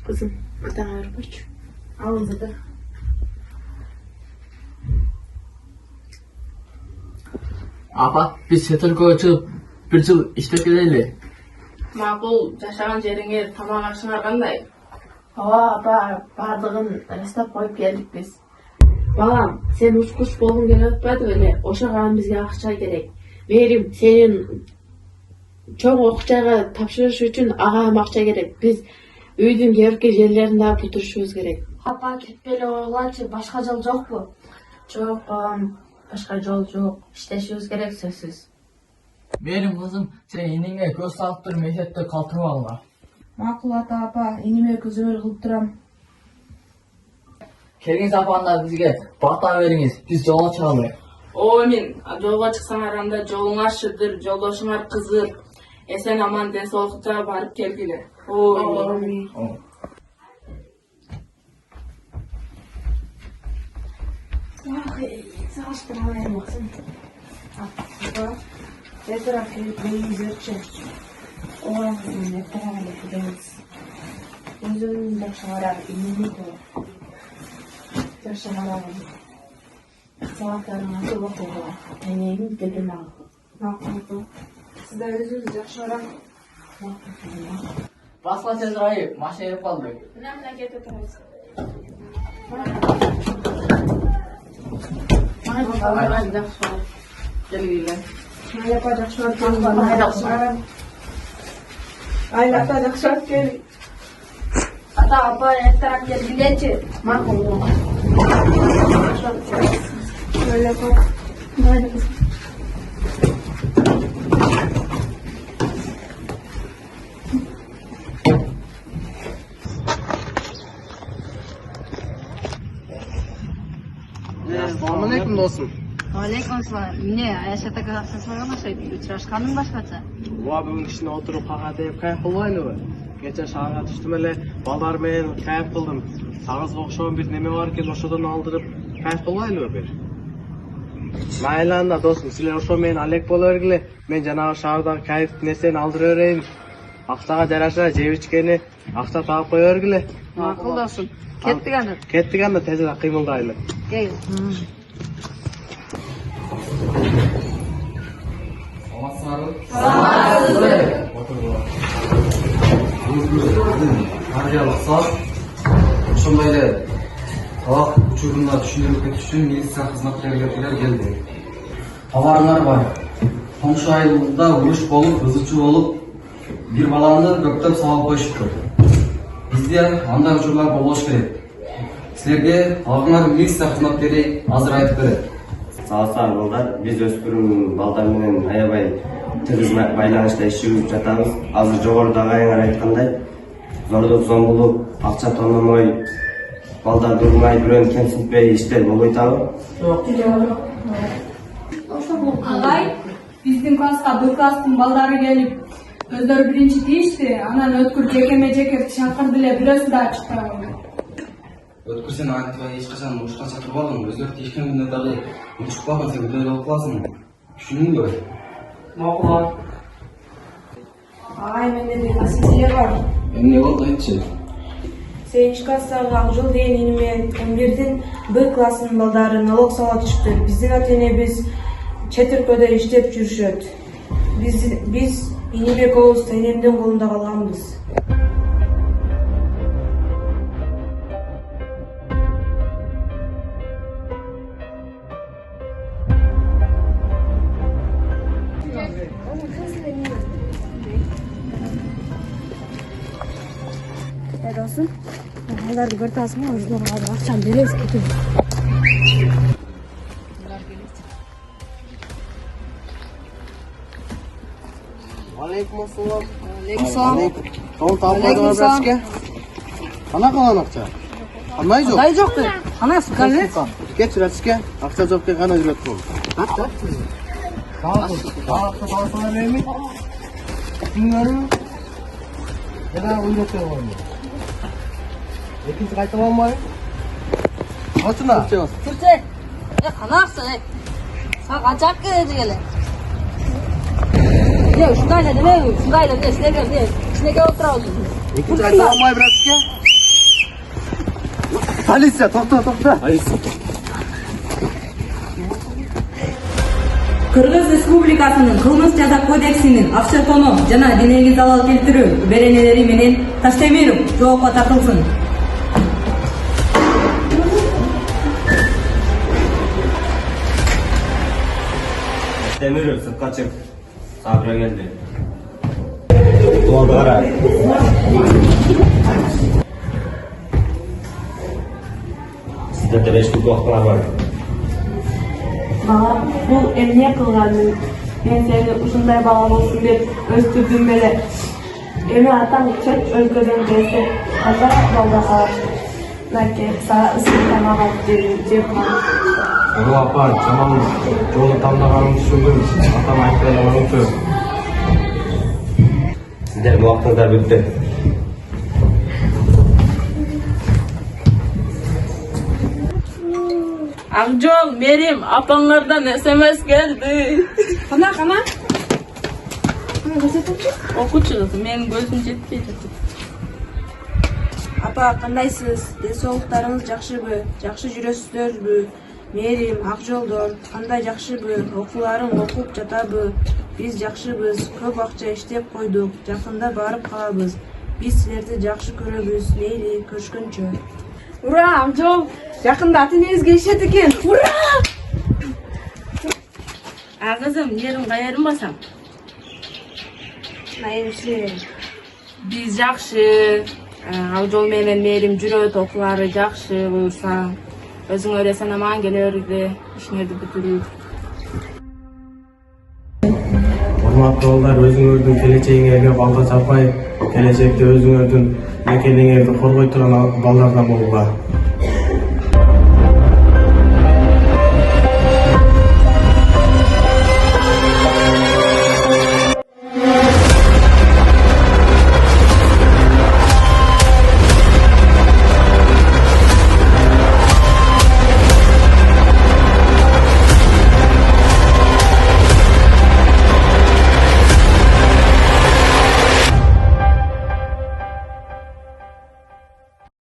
Kızım, gıdan ayırıp aç. Ağzı da. Apa, biz Çetelköy'e çıkıp bir yıl işlep geleli. Maqul, yaşagan jeriňe tamam aşınar qanday? Apa, bardığın rastap koyup geldik biz. Balam, sen uçkuş bolgun geletpedi bele, oşağan bizge akça gerek. Merim, senin çoğ okçaga tapşırış üçün ağam akça gerek. Biz üydün gerke jellerinde pul turuşubuz gerek. Apa ketpeli oğlaçı başka yol yok bu. Çok balam, başka yol yok. İşleşiyoruz gerek sözsüz. Benim kızım, sen enine göz salıp dur mesette kaltırma alma. Makul ata apa, inime kızımır kılıp duram. Kelgen zapanda bizge bata veriniz, biz yola çıkalım. O min, jolga çıksan aranda jolun aşıdır, joldoşuңar kızır. Esen aman densolukta barıp kelgile. O min. Sağıştırmayayım baksın. Baba, ne tarafı neyi zırçı? Oğlan kızım ne tarafı gideriz. Gözümün başağırar, inini koy. Başağırar. Sabahlarına su bakıyorlar. Deneyim dedim al. Bakmadı. Sizler özünüz yaşarak. Basma Sezra'yı, maşa yapalım. Önemli getiririz. Hadi gel gidelim. Ne yapacak şu an? Ay yapacak şu an. Ata apa ne taraf geldi? Makul. Böyle bak. Hadi kızım. Assalamualaikum dostum. Waalaikumsalam. Mine, Ayşe takasın sonra başlaydı. Uçraşkanın başkaça. Oa бүгін ішіне отырып қаға деп кайф қылбайны бі? Кече шаға түштім эле балдар менен кайф кылдым. Сагызга окшогон бир неме бар экен, ошодон алдырып кайф кылбайлыбы бир? Майли анда досум, силер ошо менен алек боло бергиле. Мен жанагы шаардагы кайф нерсени алдыра берейин. Акчага жараша жеп ичкени акча таап кое бергиле. Makul olsun. Kettik anır. Кеттик анда тезирээк кыймылдайлы. Gel. Qariyalasa, ошондой эле талак учурунда түшүндүрүп кетиш үчүн милиция кызматкерлери келди. Кабарыңар бар. Коңшу айылда уруш болуп, кызычуу болуп, бир баланы көктөп сабап коюшупту. Бизде андай учурлар болбош керек. Силерге алгыңар милиция кызматкери азыр айтып берет. Саасар балдар, биз өспүрүм балдар менен аябай тыгыз байланышта иш жүргүзүп жатабыз. Азыр жогорудагы аяңар айткандай, зордук, зомбулук, акча тонномой, балдар дурмай, бирөөнү кемсинтпей иштер болбой атабы? Агай, биздин класска бир класстын балдары келип, өздөрү биринчи тийишти, анан өткүр жекеме жекерти чакырды эле, бирөөсү да чыкпаган. Өткүр сен айтпай эч качан мушка чакырбагын, өздөрү тийишкен күндө дагы учукпаган, сен күдөлүү болуп каласың. Түшүндүңбү? Макул. Ай менде бир маселе бар. Эмне болду айтчы? Сегизинчи класстагы ак жол деген инимен 11-дин Б классынын балдары налог сала түштү. Биздин ата-энебиз Четиркөдө иштеп жүрүшөт. Биз инебек болуп энемдин колунда калганбыз. Dostum. Baldarga bir tasma o'zidan hozir akşam beramiz ketamiz. Aleykümselam. Aleykümselam. Тоң тапмайдыңар бирашке? Кана калган акча? Кандай жок? Дай жоқты. Қанасы кажет? Кетчир ачке, акча жок деген кана жүрөт бул. Акча таласаңар берми? Түнөрү? Эда уйрөтө болгон. Экинчи кайтып алмайбы? Очуна. Turche. Qanaqsa? Sen qanchaq keldi? Ya shundaylar nima? Shundaylar sizlarga ishga o'tiramiz. Экинчи кайтып алмайбы бирашке? Полиция, to'xta. Кыргыз Республикасынын Кылмыш жаза кодексинин акча тоноо жана денеге залал келтирүү беренелери менен Таштемиров жоопко тартылсын. Taşdemirov sırtqa çık. Sabra geldi. Oldu ara. Sizde de 5 gün vakıtlar var. Bana bu emniyet kılganın ben seni uşunday bala olsun dep östürdüm bele. Emi atam çöp өлкөдөн келсе кандай балда калат. Наке сага ысык тамак алып берип жеп Uru apa, tamam yolu tanıdığını düşündüm. Atam ayıklayla unuttum. Sizler bu vaktiniz bitti. Akjol, Merim, apаңlardan SMS geldi. Кана? Okuçu kızım, benim gözüm жетпей жатыр. Апа, кандайсыз? Ден соолуктарыңыз жакшыбы? Жакшы жүрөсүздарбы? Мерим, Акжолдор, кандай жакшыбы? Окууларын окуп жатабы? Биз жакшыбыз, көп акча иштеп койдук, жакында барып калабыз. Биз силерди жакшы көрөбүз, мейли, көрүшкөнчө. Ура, Акжол, жакында ата-энеңизге ишет экен. Ура! Кызым, жерим каерин басам? Айымчы. Биз жакшы. Акжол менен Мерим жүрөт, окуулары жакшы буюрса. Өзүң эле санаман келерди, ишиңерди бүтүрүп. Урматтуу балдар, өзүңөрдүн келечегиңерге балга чаппай, келечекте өзүңөрдүн мекениңерди коргой турган балдардан болууга